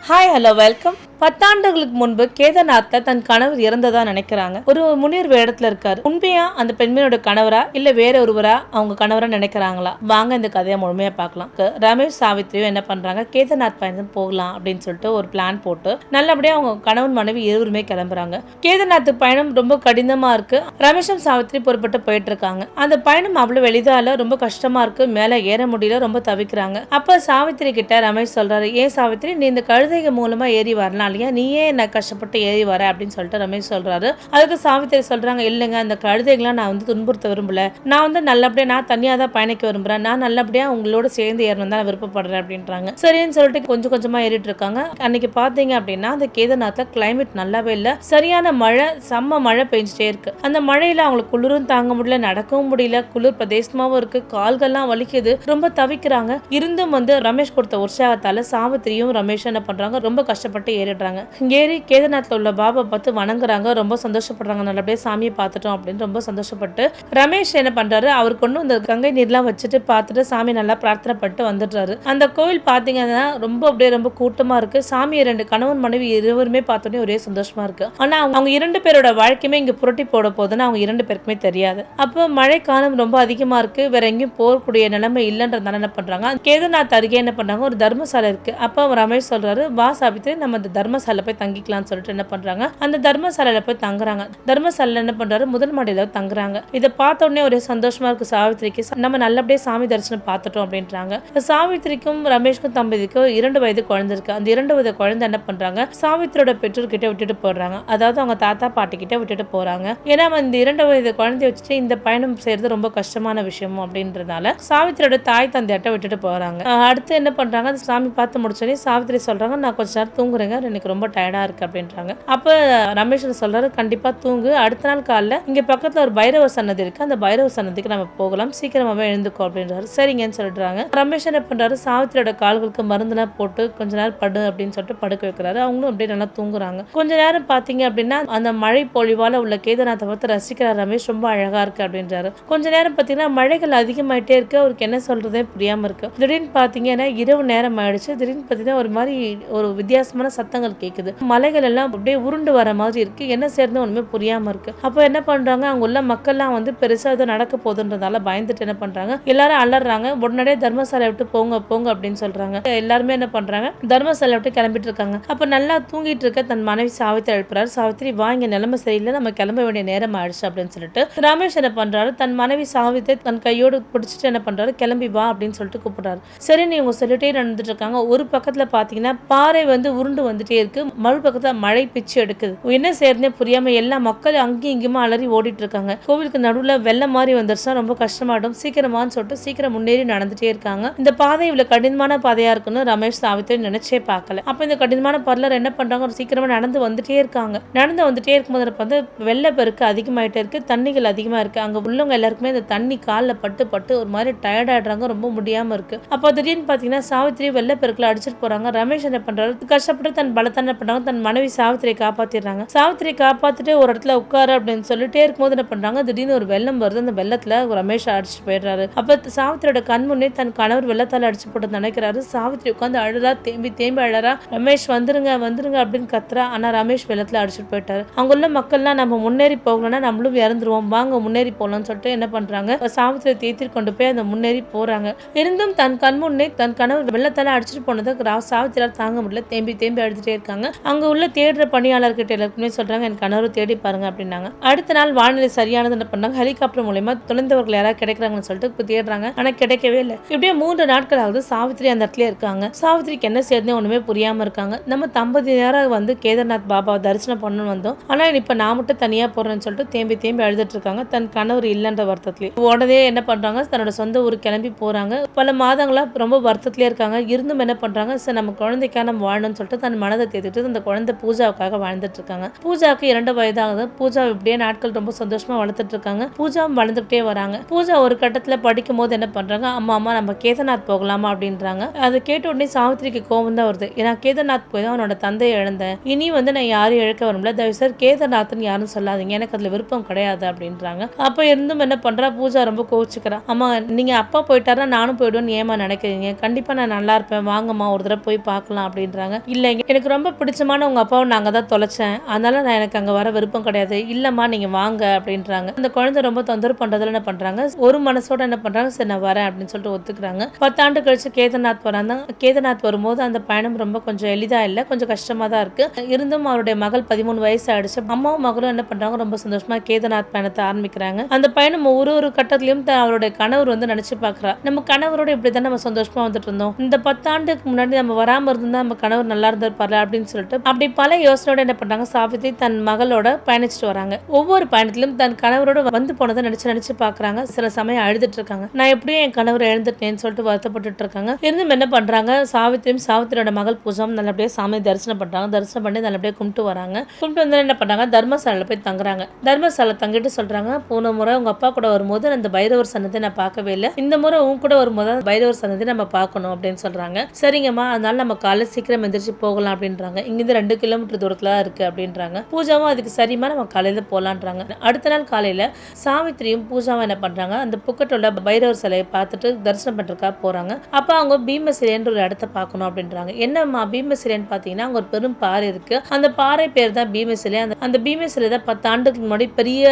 Hi hello welcome. 10 ஆண்டுகளுக்கு முன்பு கேதார்நாத்ல தன் கணவர் இறந்ததா நினைக்கிறாங்க. ஒரு முனிவர் வேடத்துல இருக்காரு. உண்மையா அந்த பெண்மையோட கணவரா இல்ல வேற ஒருவரா அவங்க கணவரா நினைக்கிறாங்களா? வாங்க இந்த கதையை முழுமையா பார்க்கலாம். ரமேஷ் சாவித்ரியும் என்ன பண்றாங்க, கேதார்நாத் பயணம் போகலாம் அப்படின்னு சொல்லிட்டு ஒரு பிளான் போட்டு நல்லபடியா அவங்க கணவன் மனைவி இருவருமே கிளம்புறாங்க. கேதார்நாத் பயணம் ரொம்ப கடினமா இருக்கு. ரமேஷும் சாவித்ரி பொறுப்பட்டு போயிட்டு இருக்காங்க. அந்த பயணம் அவ்வளவு எளிதால ரொம்ப கஷ்டமா இருக்கு. மேல ஏற முடியல, ரொம்ப தவிக்கிறாங்க. அப்ப சாவித்ரி கிட்ட ரமேஷ் சொல்றாரு, ஏன் சாவித்ரி நீ இந்த கழுதைங்க மூலமா ஏறி வரலாம் இல்லையா, நீயே என்ன கஷ்டப்பட்டு ஏறி வர அப்படின்னு சொல்லிட்டு ரமேஷ் சொல்றாரு. அதுக்கு சாவித்திரி சொல்றாங்க, இல்லைங்க அந்த கழுதைகளாம் நான் வந்து துன்புறுத்த விரும்பல, நான் வந்து நல்லபடியா நான் தனியா தான் பயணிக்க விரும்புறேன், நான் நல்லபடியா உங்களோட சேர்ந்து ஏறணும் தான் விருப்பப்படுறேன் அப்படின்றாங்க. சரின்னு சொல்லிட்டு கொஞ்சம் கொஞ்சமா ஏறிட்டு இருக்காங்க. அன்னைக்கு பாத்தீங்க அப்படின்னா அந்த கேதார்நாத்ல கிளைமேட் நல்லாவே இல்ல, சரியான மழை, செம்ம மழை பெஞ்சிட்டே இருக்கு. அந்த மழையில அவங்களுக்கு குளிரும் தாங்க முடியல, நடக்கவும் முடியல, குளிர் பிரதேசமாவும் இருக்கு, கால்கள்லாம் வலிக்குது, ரொம்ப தவிக்கிறாங்க. இருந்தும் வந்து ரமேஷ் கொடுத்த உற்சாகத்தால சாவித்திரியும் ரமேஷும் என்ன பண்றாங்க, ரொம்ப கஷ்டப்பட்டு ஏறிடுறாங்க. ஏறி கேதார்நாத்ல உள்ள பாபா பார்த்து வணங்குறாங்க, ரொம்ப சந்தோஷப்படுறாங்க, நல்லபடியா சாமியை பார்த்துட்டோம் அப்படின்னு ரொம்ப சந்தோஷப்பட்டு ரமேஷ் என்ன பண்றாரு, அவர் கொண்டு இந்த கங்கை நீர்லாம் வச்சுட்டு பார்த்துட்டு சாமி நல்லா பிரார்த்தனை பண்ணிட்டு வந்துடுறாரு. அந்த கோவில் பாத்தீங்கன்னா ரொம்ப அப்படியே ரொம்ப கூட்டமா இருக்கு. சாமியை ரெண்டு கணவன் மனைவி இருவருமே பார்த்தோன்னே ஒரே சந்தோஷமா இருக்கு. ஆனா அவங்க இரண்டு பேரோட வாழ்க்கையுமே இங்க புரட்டி போட போதுன்னு அவங்க இரண்டு பேருக்குமே தெரியாது. அப்போ மழை காலம் ரொம்ப அதிகமா இருக்கு, வேற எங்கேயும் போகக்கூடிய நிலைமை இல்லைன்றதால என்ன பண்றாங்க, கேதார்நாத் அருகே என்ன பண்றாங்க, ஒரு தர்மசாலை இருக்கு. அப்ப ரமேஷ் சொல்றாரு, வா சாவித்ரி நம்ம அந்த தர்மசாலை போய் தங்கிக்கலாம்னு சொல்லிட்டு என்ன பண்றாங்க, அந்த தர்மசாலையில போய் தங்குறாங்க. தர்மசாலையில என்ன பண்றாரு, முதல் மாடியில தங்குறாங்க. இதை பார்த்த உடனே ஒரே சந்தோஷமா இருக்கு சாவித்திரிக்கு, நம்ம நல்லபடியா சாமி தரிசனம் பார்த்துட்டோம் அப்படின்றாங்க. சாவித்திரிக்கும் ரமேஷ்க்கும் தம்பதிக்கும் 2 வயது குழந்தை இருக்கு. அந்த 2 வயது குழந்தை என்ன பண்றாங்க, சாவித்திரியோட பெற்றோர்கிட்ட விட்டுட்டு போடுறாங்க. அதாவது அவங்க தாத்தா பாட்டி கிட்ட விட்டுட்டு போறாங்க. ஏன்னா இந்த 2 வயது குழந்தைய வச்சுட்டு இந்த பயணம் செய்யறது ரொம்ப கஷ்டமான விஷயம் அப்படின்றதால சாவித்திரியோட தாய் தந்தையாட்ட விட்டுட்டு போறாங்க. அடுத்து என்ன பண்றாங்க, அந்த சாமி பார்த்து முடிச்சோடனே சாவித்திரி சொல்றாங்க, நான் கொஞ்ச நேரம் தூங்குறேங்க, எனக்கு ரொம்ப டயர்டா இருக்கு அப்படின்றாங்க. அப்ப ரமேஷ் சொல்றாரு, கண்டிப்பா தூங்கு, அடுத்த நாள் காலைல இங்க பக்கத்துல ஒரு பைரவ சன்னதி இருக்கு, அந்த பைரவ சன்னதிக்கு நம்ம போகலாம், சீக்கிரமாவே எழுந்துக்கோ அப்படின்றாரு. சரிங்கன்னு சொல்றாங்க. ரமேஷ் என்ன பண்றாரு, சாவித்திரியோட கால்களுக்கு மருந்துலாம் போட்டு கொஞ்ச நேரம் படு அப்படின்னு சொல்லிட்டு படுக்க வைக்கிறாரு. அவங்களும் அப்படியே நல்லா தூங்குறாங்க. கொஞ்ச நேரம் பாத்தீங்க அப்படின்னா அந்த மழை பொழிவால உள்ள கேதார்நாத்தை பார்த்து ரசிக்கிறார் ரமேஷ், ரொம்ப அழகா இருக்கு அப்படின்றாரு. கொஞ்ச நேரம் பாத்தீங்கன்னா மழைகள் அதிகமாயிட்டே இருக்கு, அவருக்கு என்ன சொல்றதே புரியாம இருக்கு. திடீர்னு பாத்தீங்கன்னா இரவு நேரம் ஆயிடுச்சு. திடீர்னு பாத்தீங்கன்னா ஒரு மாதிரி ஒரு வித்தியாசமான சத்தங்கள் கேக்குது. மலைகள் எல்லாம் அப்படியே உருண்டு வர மாதிரி இருக்கு, என்ன சேர்ந்து ஒண்ணுமே புரியாம இருக்கு. அப்ப என்ன பண்றாங்க, அங்க உள்ள மக்கள்லாம் வந்து பெருசா ஏதோ நடக்க போகுதுன்றதால பயந்துட்டு என்ன பண்றாங்க, எல்லாரும் அலறாங்க, உடனடியே தர்மசாலை விட்டு போங்க போங்க அப்படின்னு சொல்றாங்க. எல்லாருமே என்ன பண்றாங்க, தர்மசாலை விட்டு கிளம்பிட்டு இருக்காங்க. அப்ப நல்லா தூங்கிட்டு இருக்க தன் மனைவி சாவித்திரி எழுப்புறாரு. சாவித்திரி வா, இங்க நிலைமை சரியில்லை, நம்ம கிளம்ப வேண்டிய நேரம் ஆயிடுச்சு அப்படின்னு சொல்லிட்டு ரமேஷ் என்ன பண்றாரு, தன் மனைவி சாவித்திரி தன் கையோடு பிடிச்சிட்டு என்ன பண்றாரு, கிளம்பி வா அப்படின்னு சொல்லிட்டு கூப்பிடுறாரு. சரி நீ இவங்க சொல்லிட்டே நடந்துட்டு இருக்காங்க. ஒரு பக்கத்துல பாத்தீங்கன்னா பாறை வந்து உருண்டு வந்துட்டே இருக்கு, மறு பக்கத்துல மழை பிச்சு எடுக்குது. என்ன செய்யறதுனே புரியாம எல்லா மக்கள் அங்கேயும் இங்கேயுமா அலறி ஓடிட்டு இருக்காங்க. கோவிலுக்கு நடுவுல வெள்ளம் மாதிரி வந்துருச்சா ரொம்ப கஷ்டமாடும், சீக்கிரமான்னு சொல்லிட்டு சீக்கிரம் முன்னேறி நடந்துட்டே இருக்காங்க. இந்த பாதை இவ்வளவு கடினமான பாதையா இருக்குன்னு ரமேஷ் சாவித்திரி நினைச்சே பார்க்கல. அப்ப இந்த கடினமான பாதையில என்ன பண்றாங்க, சீக்கிரமா நடந்து வந்துட்டே இருக்காங்க. நடந்து வந்துட்டே இருக்கும்போது வந்து வெள்ளப்பெருக்கு அதிகமாயிட்டே இருக்கு, தண்ணிகள் அதிகமா இருக்கு. அங்க உள்ளவங்க எல்லாருக்குமே இந்த தண்ணி காலில் பட்டு பட்டு ஒரு மாதிரி டயர்ட் ஆயிடுறாங்க, ரொம்ப முடியாம இருக்கு. அப்போ திடீர்னு பாத்தீங்கன்னா சாவித்திரி வெள்ளப்பெருக்குல அடிச்சிட்டு போறாங்க. ரமேஷ் என்ன பண்றாரு, கஷ்டப்பட்டு தன் பலத்தை என்ன பண்றாங்க, தன் மனைவி சாவித்திரியை காப்பாத்திடுறாங்க. சாவித்திரியை காப்பாத்திட்டு ஒரு இடத்துல உட்காரு அப்படின்னு சொல்லிட்டே இருக்கும்போது என்ன பண்றாங்க, திடீர்னு ஒரு வெள்ளம் வருது. அந்த வெள்ளத்துல ரமேஷ் அடிச்சுட்டு போயிடுறாரு. அப்ப சாவித்திரியோட கண் முன்னே தன் கணவர் வெள்ளத்தால அடிச்சு போட்டு நினைக்கிறாரு. சாவித்திரி உட்காந்து அழுறா, தேம்பி தேம்பி அழறா, ரமேஷ் வந்துருங்க வந்துருங்க அப்படின்னு கத்துறா. ஆனா ரமேஷ் வெள்ளத்துல அடிச்சுட்டு போயிட்டாரு. அங்குள்ள மக்கள்லாம் நம்ம முன்னேறி போகலன்னா நம்மளும் இறந்துருவோம், வாங்க முன்னேறி போகலாம்னு சொல்லிட்டு என்ன பண்றாங்க, சாவித்திரியை தேத்தி கொண்டு போய் அந்த முன்னேறி போறாங்க. இருந்தும் தன் கண் முன்னே தன் கணவர் வெள்ளத்தால அடிச்சுட்டு போனதை சாவித்திரியால் தாங்க முடியல, தேம்பி தேம்பி அழுதுட்டே இருக்காங்க. அங்க உள்ள தேடுற பணியாளர்கிட்ட எல்லாருக்குமே சொல்றாங்க, என் கணவர் தேடி பாருங்க அப்படின்னாங்க. அடுத்த நாள் வானிலை சரியானது என்ன பண்ணாங்க, ஹெலிகாப்டர் மூலமா தொலைந்தவர்கள் யாராவது கிடைக்கிறாங்கன்னு சொல்லிட்டு தேடுறாங்க. ஆனா கிடைக்கவே இல்லை. இப்படியே 3 நாட்கள் ஆகுது. சாவித்திரி அந்த இடத்துல இருக்காங்க. சாவித்திரிக்கு என்ன செய்யறதுன்னு ஒண்ணுமே புரியாம இருக்காங்க. நம்ம தம்பதியராக வந்து கேதார்நாத் பாபாவை தரிசனம் பண்ணணும் வந்தோம், ஆனா இப்ப நான் மட்டும் தனியா போறேன்னு சொல்லிட்டு தேம்பி தேம்பி அழுதுட்டு இருக்காங்க, தன் கணவர் இல்லைன்ற வருத்தத்திலே. உடனே என்ன பண்றாங்க, தன்னோட சொந்த ஊருக்கு கிளம்பி போறாங்க. பல மாதங்களா ரொம்ப வருத்தத்திலே இருக்காங்க. இருந்தும் என்ன பண்றாங்க, சார் நம்ம குழந்தைக்காக நம்ம வாழணும்னு சொல்லிட்டு தன் மனதை தேத்திட்டு அந்த குழந்தை பூஜாவுக்காக வாழ்ந்துட்டு இருக்காங்க. பூஜாவுக்கு 2 வயதாகுது. பூஜா இப்படியே நாட்கள் ரொம்ப சந்தோஷமா வளர்த்துட்டு இருக்காங்க. பூஜாவும் வளர்ந்துகிட்டே வராங்க. பூஜா ஒரு கட்டத்துல படிக்கும் போது என்ன பண்றாங்க, அம்மா நம்ம கேதார்நாத் போகலாமா அப்படின்றாங்க. அதை கேட்ட உடனே சாவித்திரிக்கு கோபம் தான் வருது. ஏன்னா கேதார்நாத் போய் தான் அவனோட தந்தையை இழந்தேன், இனி நான் யாரையும் இழக்க வரும்ல, தயவுசெய்து கேதார்நாத்னு யாரும் சொல்லாதீங்க, எனக்கு அதுல விருப்பம் கிடையாது அப்படின்றாங்க. அப்ப இருந்தும் என்ன பண்றா, பூஜா ரொம்ப கோவிச்சுக்கிறா. அம்மா நீங்க அப்பா போயிட்டாரா நானும் போயிடுவேன்னு ஏமா நினைக்கிறீங்க, கண்டிப்பா நான் நல்லா இருப்பேன், வாங்கம்மா ஒரு தடவை போய் பார்க்கலாம் அப்படின்றாங்க. இல்லைங்க எனக்கு ரொம்ப பிடிச்சமான உங்க அப்பாவை நாங்க தான் தொலைச்சேன், அதனால நான் எனக்கு அங்க வர விருப்பம் கிடையாது, இல்லம்மா நீங்க வாங்க அப்படின்றாங்க. அந்த குழந்தை ரொம்ப தொந்தரவு பண்றதுல என்ன பண்றாங்க, ஒரு மனசோட என்ன பண்றாங்க, சரி நான் வரேன் அப்படின்னு சொல்லிட்டு ஒத்துக்கிறாங்க. 10 ஆண்டு கழிச்சு கேதார்நாத் வராங்க. கேதார்நாத் வரும்போது அந்த பயணம் ரொம்ப கொஞ்சம் எளிதா இல்ல, கொஞ்சம் கஷ்டமா தான் இருக்கு. இருந்தும் அவருடைய மகள் 13 வயசு ஆயிடுச்சு. அம்மாவும் மகளும் என்ன பண்றாங்க, ரொம்ப சந்தோஷமா கேதார்நாத் பயணத்தை ஆரம்பிக்கிறாங்க. அந்த பயணம் ஒரு கட்டத்திலையும் அவருடைய கணவர் நினைச்சு பாக்குறா, நம்ம கணவரோட இப்படிதான் நம்ம சந்தோஷமா வந்துட்டு இருந்தோம், இந்த 10 ஆண்டுக்கு முன்னாடி நம்ம வராம இருந்தா நம்ம கணவர் நல்லா இருந்திருப்பாரு அப்படின்னு சொல்லிட்டு அப்படி பல யோசனையோட என்ன பண்றாங்க, சாவித்திரி தன் மகளோட பயணிச்சுட்டு வராங்க. ஒவ்வொரு பயணத்திலும் தன் கணவரோட வந்து போனதை நினைச்சு பாக்குறாங்க. சில சமயம் அழுதுட்டு இருக்காங்க, நான் எப்படியும் என் கணவரை எழுந்துட்டேன்னு சொல்லிட்டு வருத்தப்பட்டு இருக்காங்க. இருந்தும் என்ன பண்றாங்க, சாவித்திரியோட மகள் பூஜாவும் நல்லபடியா சாமி தரிசனம் பண்றாங்க. தரிசனம் பண்ணி நல்லபடியா கும்பிட்டு வராங்க. கும்பிட்டு வந்து என்ன பண்றாங்க, தர்மசாலையில போய் தங்குறாங்க. தர்மசாலை தங்கிட்டு சொல்றாங்க, போன முறை உங்க அப்பா கூட வரும்போது அந்த பைரவர் சன்னதி நான் பார்க்கவே இல்லை, இந்த முறை உன் கூட வரும்போது பைரவர் சன்னதி நம்ம பார்க்கணும் அப்படின்னு சொல்றாங்க. சரிங்கம்மா, அதனால நம்ம காலை சீக்கிரம் எந்திரிச்சு போகலாம் அப்படின்றாங்க. இங்கிருந்து 2 கிலோமீட்டர் தூரத்துல தான் இருக்கு அப்படின்றாங்க. பூஜாவும் அதுக்கு சரிமா நம்ம காலையில போலான்றாங்க. அடுத்த நாள் காலையில சாவித்திரியும் பூஜாவும் என்ன பண்றாங்க, அந்த புக்கட்டோட பைரவர் சிலையை பார்த்துட்டு தரிசனம் பண்றதுக்காக போறாங்க. அப்ப அவங்க பீமசிலைன்ற ஒரு இடத்த பார்க்கணும் அப்படின்றாங்க. என்னம்மா பீமசிலைன்னு பாத்தீங்கன்னா அங்க ஒரு பெரும் பாறை இருக்கு, அந்த பாறை பேர் தான் பீமசிலை. அந்த பீமசிலை தான் 10 ஆண்டுக்கு முன்னாடி பெரிய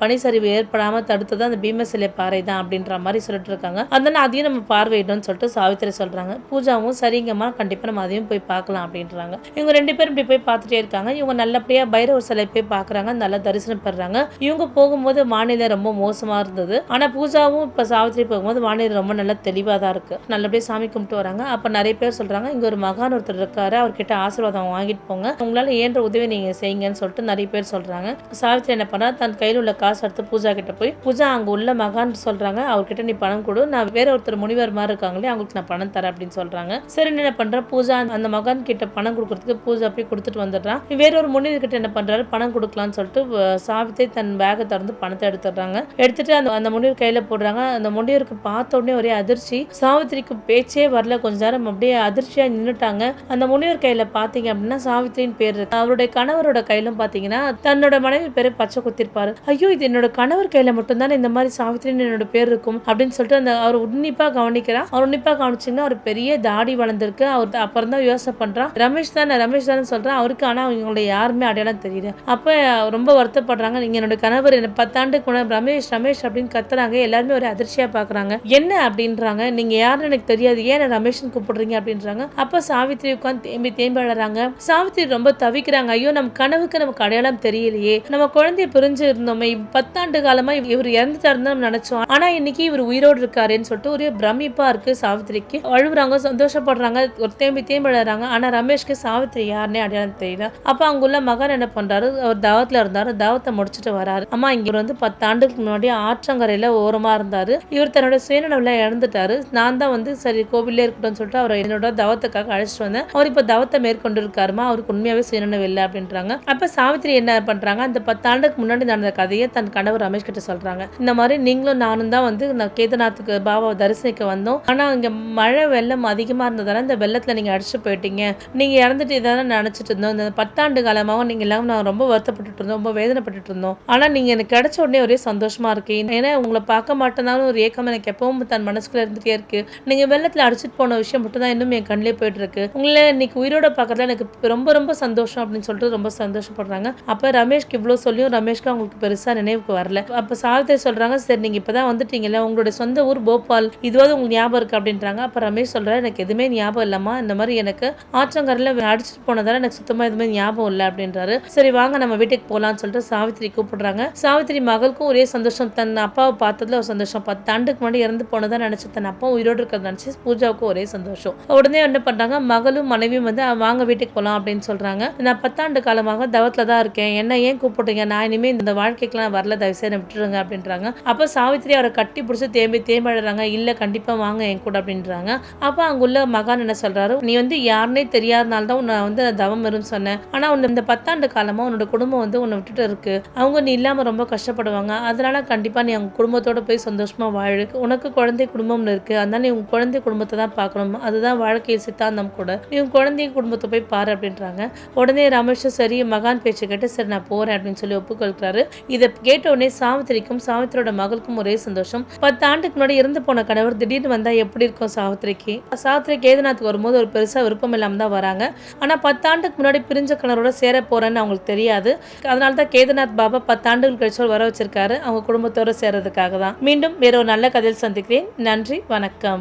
பனிச்சரிவு ஏற்படாம தடுத்தது அந்த பீமசிலை பாறை தான் அப்படின்ற மாதிரி சொல்லிட்டு இருக்காங்க. அதனால அதையும் நம்ம பார்வையிடணும்னு சொல்லிட்டு சாவித்திரி சொல்றாங்க. பூஜாவும் சரிங்கம்மா கண்டிப்பா நம்ம அதையும் போய் பார்க்கலாம் அப்படின்றாங்க. இவங்க 2 பேரும் இப்படி போய் பார்த்துட்டே இருக்காங்க. இவங்க நல்லபடியா பைரவர் சிலை போய் பார்க்கறாங்க, நல்லா தரிசனம் பண்றாங்க. இவங்க போகும்போது வானிலை ரொம்ப மோசமா இருந்தது. ஆனா பூஜாவும் இப்ப சாவித்திரி போகும்போது வானிலை ரொம்ப நல்லா தெளிவா தான் இருக்கு. நல்லபடியா சாமி கும்பிட்டு வராங்க. அப்ப நிறைய பேர் சொல்றாங்க, இங்க ஒரு மகான் ஒருத்தர் இருக்காரு, அவர்கிட்ட ஆசீர்வாதம் வாங்கிட்டு போங்க, உங்களால ஏன்ற உதவி நீங்க செய்யுங்கன்னு சொல்லிட்டு நிறைய பேர் சொல்றாங்க. சாவித்திரி என்ன பண்ணா, தன் கையில் உள்ள காசு எடுத்து பூஜா கிட்ட போய், பூஜா அங்க உள்ள மகான் சொல்றாங்க, அவர்கிட்ட நீ பணம் கொடு, நான் வேற ஒருத்தர் முனிவர் மாதிரி இருக்காங்களே அவங்களுக்கு நான் பணம் தரேன் அப்படின்னு சொல்றாங்க. சரி என்ன பண்ற, பூஜா அந்த மகான் கிட்ட பணம் கொடுக்கறதுக்கு பூஜா போய் கொடுத்துட்டு வந்துடுறான். வேற ஒரு முனிவர் கிட்ட என்ன பண்றாரு, பணம் கொடுக்கலாம்னு சொல்லிட்டு சாவித்திரி தன் பேக்கை திறந்து பணத்தை எடுத்துடுறாங்க. எடுத்துட்டு அந்த முனிவர் கையில போடுறாங்க. அந்த முனிவருக்கு பார்த்த உடனே ஒரே அதிர்ச்சி, சாவித்திரிக்கு பேச்சே வரல, கொஞ்ச நேரம் அப்படியே அதிர்ச்சியா நின்னுட்டாங்க. அந்த முனிவர் கையில பாத்தீங்க அப்படின்னா சாவித்திரின்னு பேர் இருக்கு. அவருடைய கணவரோட கையிலும் பாத்தீங்கன்னா தன்னோட மனைவி பேரை பச்சை குத்திருப்பாரு. ஐயோ இது என்னோட கணவர் கையில மட்டும் தானே இந்த மாதிரி சாவித்திரின்னு என்னோட பேர் இருக்கும் அப்படின்னு சொல்லிட்டு அந்த அவர் உன்னிப்பா கவனிக்கிறா. அவர் உன்னிப்பா கவனிச்சிங்கன்னா ஒரு பெரிய தாடி வளர்ந்துருக்கு. அவர் அப்புறம் தான் யோசனை பண்றான், ரமேஷ் தானே சொல்றான் அவருக்கு. ஆனா அவங்களோட யாருமே அடையாளம் தெரியல. அப்ப ரொம்ப வருத்தப்படுறாங்க, நீங்க என்னோட கணவர் என்ன 10 ஆண்டுக்கு முன்னாடி ரமேஷ் ரமேஷ் அப்படின்னு கத்துறாங்க. எல்லாருமே ஒரு அதிர்ச்சியா பாக்குறாங்க. என்ன அப்படின்றாங்க, நீங்க யாருன்னு எனக்கு தெரியாது, ஏன் ரமேஷ்னு கூப்பிடுறீங்க அப்படின்றாங்க. அப்ப சாவித்திரி உட்காந்து தேம்பி அழறாங்க. சாவித்திரி ரொம்ப தவிக்கிறாங்க, ஐயோ நம்ம கனவுக்கு நமக்கு அடையாளம் தெரியலையே, நம்ம குழந்தைய பிரிஞ்சு இருந்தோமே, 10 ஆண்டு காலமா இவர் இறந்துட்டாருன்னு நம்ம நினைச்சோம், ஆனா இன்னைக்கு இவர் உயிரோடு இருக்காருன்னு சொல்லிட்டு ஒரே பிரமிப்பா இருக்கு சாவித்திரிக்கு. அழுகுறாங்க, சந்தோஷப்படுறாங்க, ஒரு தேம்பி அழறாங்க. ஆனா ரமேஷ்க்கு சாவித்திரி யாருன்னே அடையாளம் தெரியல. அப்ப அங்குள்ள மகன் என்ன பண்றாரு, அவர் தாவத்துல இருந்தாரு, தாவத்தை முடிச்சுட்டு வராரு. அம்மா இங்க 10 ஆண்டுக்கு முன்னாடி ஆற்றங்கரையில ஓரமா இருந்தாரு, இவர் தன்னோட சுயநலவுல இறந்துட்டாரு, நான் தான் சரி கோவிலே இருக்கட்டும் சொல்லிட்டு அவர் என்னோட தவத்துக்காக அழைச்சிட்டு வந்தேன், அவர் இப்ப தவத்தை மேற்கொண்டு இருக்காருமா, அவருக்கு உண்மையாவே சுயநலவு இல்லை அப்படின்றாங்க. அப்ப சாவித்திரி என்ன பண்றாங்க, அந்த 10 ஆண்டுக்கு முன்னாடி நடந்த கதையை தன் கணவர் ரமேஷ் கிட்ட சொல்றாங்க. இந்த மாதிரி நீங்களும் நானும் தான் நான் கேதார்நாத்துக்கு பாபாவை தரிசனிக்க வந்தோம், ஆனா இங்க மழை வெள்ளம் அதிகமா இருந்ததால இந்த வெள்ளத்துல நீங்க அடிச்சு போயிட்டீங்க, நீங்க இறந்துட்டு இதான் நினைச்சிட்டு இருந்தோம், இந்த 10 ஆண்டு காலமாகவும் நீங்க எல்லாம் நான் ரொம்ப வருத்தப்பட்டு இருந்தோம், ரொம்ப வேதனைப்பட்டு இருந்தோம், ஆனா நீங்க எனக்கு கிடைச்ச உடனே ஒரே சந்தோஷமா இருக்கு, ஏன்னா உங்களை பார்க்க மாட்டேனாலும் ஒரு ஏக்கம் எனக்கு எப்பவும் தன் மனசுக்குள்ள இருந்துட்டே இருக்கு, நீங்க வெள்ளத்துல அடிச்சுட்டு போன விஷயம் மட்டும் தான் இன்னும் என் கண்ணிலே போயிட்டு இருக்கு, உங்களை இன்னைக்கு உயிரோட பார்க்கறதுல எனக்கு ரொம்ப ரொம்ப சந்தோஷம் அப்படின்னு சொல்லிட்டு ரொம்ப சந்தோஷப்படுறாங்க. அப்ப ரமேஷ்க்கு இவ்வளவு சொல்லியும் ரமேஷ்க்கு அவங்களுக்கு பெருசா நினைவுக்கு வரல. அப்ப சாவித்திரி சொல்றாங்க, சரி நீங்க இப்பதான் வந்துட்டீங்கல்ல, உங்களுடைய சொந்த ஊர் போபால், இதுவாது உங்களுக்கு ஞாபகம் இருக்கு அப்படின்றாங்க. அப்ப ரமேஷ் சொல்றாரு, எனக்கு எதுவுமே ஞாபகம் இல்லம்மா, இந்த மாதிரி எனக்கு ஆற்றங்கரையில அடிச்சுட்டு போனதால எனக்கு சுத்தமா எதுவுமே ஞாபகம் இல்லை அப்படின்றாரு. சரி வாங்க நம்ம வீட்டுக்கு போலாம்னு சொல்லிட்டு சாவித்திரி கூப்பிடுறாங்க. சாவித்திரி மகளுக்கும் ஒரே சந்தோஷம், தன் அப்பாவை பார்த்ததுல ஒரு சந்தோஷம், 10 ஆண்டுக்கு முன்னாடி இறந்து போனதான் நினைச்சு தன் அப்பா உயிரோடு இருக்கிறத நினைச்சு பூஜாவுக்கும் ஒரே சந்தோஷம். உடனே என்ன பண்றாங்க, மகளும் மனைவியும் வாங்க வீட்டுக்கு போலாம் அப்படின்னு சொல்றாங்க. நான் 10 ஆண்டு காலமாக தவத்துல தான் இருக்கேன், என்ன ஏன் கூப்பிடுறீங்க, நான் இனிமே இந்த வாழ்க்கைக்கு நான் வரல, தயவுசெய்து விட்டுருங்க அப்படின்றாங்க. அப்ப சாவித்திரி அவரை கட்டி பிடிச்சி தேம்பி அழுறாங்க. இல்ல கண்டிப்பா வாங்க என் கூட அப்படின்றாங்க. அப்ப அங்குள்ள மகான் என்ன சொல்றாரு, நீ யாருன்னே தெரியாதனால தான் உன்னை வந்து தவம் இருன்னு சொன்னேன். ஆனா உன்னை இந்த 10 ஆண்டு காலமா உன்னோட குடும்பம் வந்து உன்னை விட்டுட்டு இருக்கு. அவங்க நீ இல்லாம ரொம்ப கஷ்டப்படுவாங்க. அதனால கண்டிப்பா நீ அவங்க குடும்பத்தோட போய் சந்தோஷமா வாழு. உனக்கு குழந்தை குடும்பம்னு இருக்கு. அதனால நீ உன் குழந்தை குடும்பத்தை தான் பார்க்கணும். அதுதான் வாழ்க்கையை சித்தாந்தம் கூட. நீ உன் குழந்தை குடும்பத்தை போய் பாரு அப்படின்றாங்க. உடனே ரமேஷும் சரி மகான் பேச்சு கேட்டு சரி நான் போறேன் அப்படின்னு சொல்லி ஒப்புக்கொள்கிறாரு. இதை கேட்ட உடனே சாவித்திரிக்கும் சாவித்திரியோட மகளுக்கும் ஒரே சந்தோஷம். 10 ஆண்டுக்கு முன்னாடி இறந்து போன கணவர் திடீர்னு வந்தா எப்படி இருக்கும் சாவித்திரிக்கு? சாவித்திரி கேதார்நாத்துக்கு வரும்போது ஒரு பெருசா விருப்பம் இல்லாம தான் வராங்க. ஆனா 10 ஆண்டுக்கு முன்னாடி பிரிஞ்ச கணவரோட சேர போறேன்னு அவங்களுக்கு தெரியாது. அதனால தான் கேதார்நாத் பாபா 10 ஆண்டுகள் கழிச்சு வர வச்சிருக்காரு அவங்க குடும்பத்தோட சேர்றதுக்காக தான். மீண்டும் வேற ஒரு நல்ல கதையில் சந்திக்கிறேன். நன்றி, வணக்கம்.